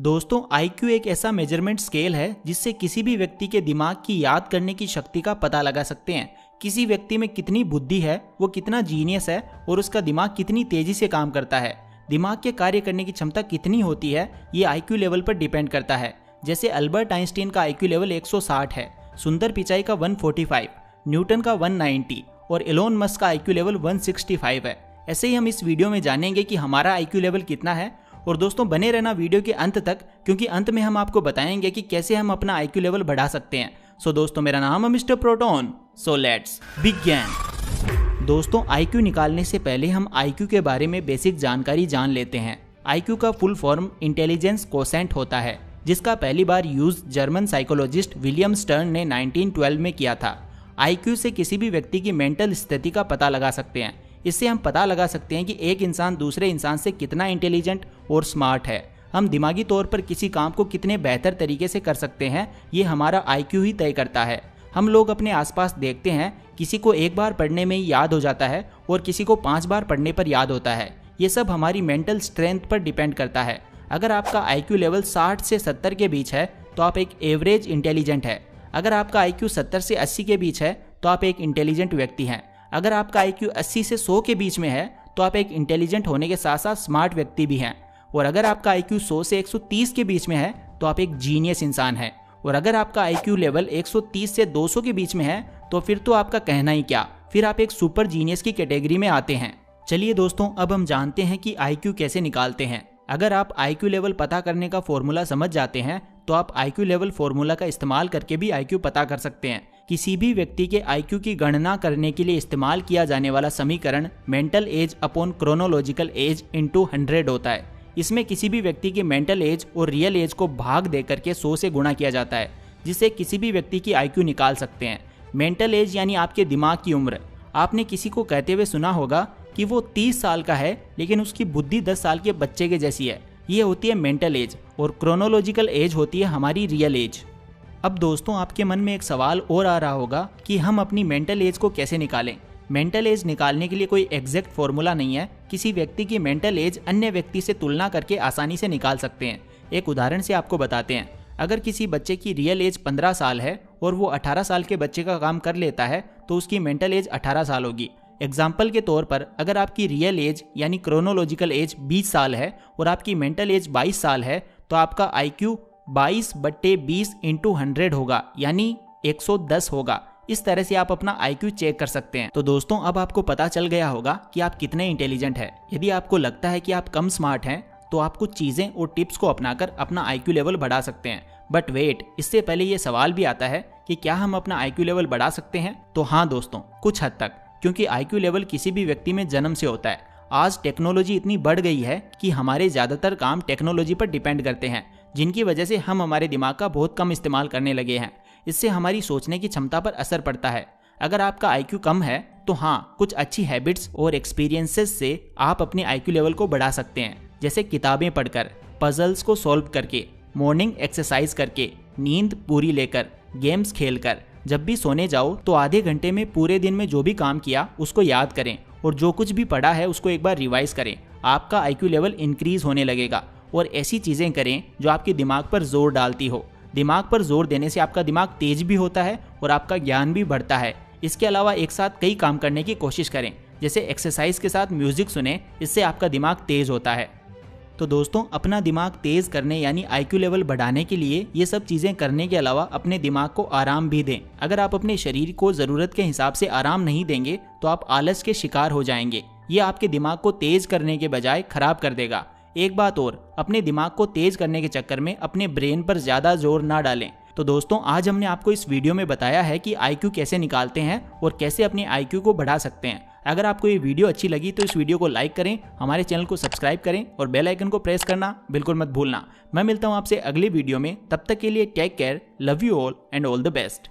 दोस्तों IQ एक ऐसा मेजरमेंट स्केल है जिससे किसी भी व्यक्ति के दिमाग की याद करने की शक्ति का पता लगा सकते हैं। किसी व्यक्ति में कितनी बुद्धि है, वो कितना जीनियस है और उसका दिमाग कितनी तेजी से काम करता है। दिमाग के कार्य करने की क्षमता कितनी होती है ये IQ लेवल पर डिपेंड करता है। जैसे अल्बर्ट आइंस्टीन का IQ लेवल 160 है, सुंदर पिचाई का 145, न्यूटन का 190 और एलोन मस्क का IQ लेवल 165 है। ऐसे ही हम इस वीडियो में जानेंगे कि हमारा IQ लेवल कितना है। और दोस्तों बने रहना वीडियो के अंत तक, क्योंकि अंत में हम आपको बताएंगे कि कैसे हम अपना IQ लेवल बढ़ा सकते हैं। सो दोस्तों मेरा नाम है mister proton, so let's begin. दोस्तों IQ निकालने से पहले हम IQ के बारे में बेसिक जानकारी जान लेते हैं। IQ का फुल फॉर्म इंटेलिजेंस कोसेंट होता है, जिसका पहली बार use German psychologist William Stern ने 1912 में किया था। IQ से किसी भी व्यक्ति की मेंटल स्थिति का पता लगा सकते हैं। इससे हम पता लगा सकते हैं कि एक इंसान दूसरे इंसान से कितना इंटेलिजेंट और स्मार्ट है। हम दिमागी तौर पर किसी काम को कितने बेहतर तरीके से कर सकते हैं, ये हमारा IQ ही तय करता है। हम लोग अपने आसपास देखते हैं, किसी को एक बार पढ़ने में ही याद हो जाता है और किसी को 5 बार पढ़ने पर याद होता है। ये सब हमारी मेंटल स्ट्रेंथ पर डिपेंड करता है। अगर आपका IQ लेवल 60 से 70 के बीच है तो आप एक एवरेज इंटेलिजेंट है। अगर आपका IQ 70 से 80 के बीच है तो आप एक इंटेलिजेंट व्यक्ति हैं। अगर आपका IQ 80 से 100 के बीच में है तो आप एक इंटेलिजेंट होने के साथ साथ स्मार्ट व्यक्ति भी हैं। और अगर आपका IQ 100 से 130 के बीच में है तो आप एक जीनियस इंसान हैं। और अगर आपका IQ लेवल 130 से 200 के बीच में है तो फिर तो आपका कहना ही क्या, फिर आप एक सुपर जीनियस की कैटेगरी में आते हैं। चलिए दोस्तों अब हम जानते हैं कि IQ कैसे निकालते हैं। अगर आप IQ लेवल पता करने का फॉर्मूला समझ जाते हैं तो आप IQ लेवल फॉर्मूला का इस्तेमाल करके भी IQ पता कर सकते हैं। किसी भी व्यक्ति के IQ की गणना करने के लिए इस्तेमाल किया जाने वाला समीकरण mental as upon chronological age into 100 होता है। इसमें किसी भी व्यक्ति की मेंटल एज और रियल एज को भाग दे करके 100 से गुणा किया जाता है, जिससे किसी भी व्यक्ति की IQ निकाल सकते हैं। मेंटल एज यानी आपके दिमाग की उम्र। आपने किसी को कहते हुए सुना होगा कि वो 30 साल का है लेकिन उसकी बुद्धि 10 साल के बच्चे के जैसी है। ये होती है मेंटल एज और क्रोनोलॉजिकल एज होती है हमारी रियल एज। अब दोस्तों आपके मन में एक सवाल और आ रहा होगा कि हम अपनी मेंटल एज को कैसे निकालें। मेंटल एज निकालने के लिए कोई एग्जैक्ट फॉर्मूला नहीं है। किसी व्यक्ति की मेंटल एज अन्य व्यक्ति से तुलना करके आसानी से निकाल सकते हैं। एक उदाहरण से आपको बताते हैं। अगर किसी बच्चे की रियल एज 15 साल है और वो 18 साल के बच्चे का काम कर लेता है तो उसकी मेंटल एज 18 साल होगी। एग्जाम्पल के तौर पर अगर आपकी रियल एज यानी क्रोनोलॉजिकल एज 20 साल है और आपकी मेंटल एज 22 साल है तो आपका IQ 22/20 इंटू 100 होगा, यानी 110 होगा। इस तरह से आप अपना IQ चेक कर सकते हैं। तो दोस्तों अब आपको पता चल गया होगा कि आप कितने इंटेलिजेंट हैं। यदि आपको लगता है कि आप कम स्मार्ट हैं तो आप कुछ चीज़ें और टिप्स को अपनाकर अपना IQ लेवल बढ़ा सकते हैं। बट वेट, इससे पहले ये सवाल भी आता है कि क्या हम अपना IQ लेवल बढ़ा सकते हैं? तो हाँ दोस्तों, कुछ हद तक, क्योंकि IQ लेवल किसी भी व्यक्ति में जन्म से होता है। आज टेक्नोलॉजी इतनी बढ़ गई है कि हमारे ज़्यादातर काम टेक्नोलॉजी पर डिपेंड करते हैं, जिनकी वजह से हम हमारे दिमाग का बहुत कम इस्तेमाल करने लगे हैं। इससे हमारी सोचने की क्षमता पर असर पड़ता है। अगर आपका IQ कम है तो हाँ, कुछ अच्छी हैबिट्स और एक्सपीरियंसेस से आप अपने IQ लेवल को बढ़ा सकते हैं। जैसे किताबें पढ़कर, पजल्स को सॉल्व करके, मॉर्निंग एक्सरसाइज करके, नींद पूरी लेकर, गेम्स खेलकर। जब भी सोने जाओ तो आधे घंटे में पूरे दिन में जो भी काम किया उसको याद करें और जो कुछ भी पढ़ा है उसको एक बार रिवाइज करें। आपका IQ लेवल इंक्रीज होने लगेगा। और ऐसी चीज़ें करें जो आपके दिमाग पर जोर डालती हो। दिमाग पर जोर देने से आपका दिमाग तेज भी होता है और आपका ज्ञान भी बढ़ता है। इसके अलावा एक साथ कई काम करने की कोशिश करें, जैसे एक्सरसाइज के साथ म्यूजिक सुने, इससे आपका दिमाग तेज होता है। तो दोस्तों अपना दिमाग तेज करने यानी IQ लेवल बढ़ाने के लिए ये सब चीज़ें करने के अलावा अपने दिमाग को आराम भी दें। अगर आप अपने शरीर को ज़रूरत के हिसाब से आराम नहीं देंगे तो आप आलस के शिकार हो जाएंगे। ये आपके दिमाग को तेज करने के बजाय खराब कर देगा। एक बात और, अपने दिमाग को तेज करने के चक्कर में अपने ब्रेन पर ज़्यादा जोर ना डालें। तो दोस्तों आज हमने आपको इस वीडियो में बताया है कि IQ कैसे निकालते हैं और कैसे अपने IQ को बढ़ा सकते हैं। अगर आपको ये वीडियो अच्छी लगी तो इस वीडियो को लाइक करें, हमारे चैनल को सब्सक्राइब करें और बेल आइकन को प्रेस करना बिल्कुल मत भूलना। मैं मिलता हूँ आपसे अगले वीडियो में। तब तक के लिए take care, love you all and all the best.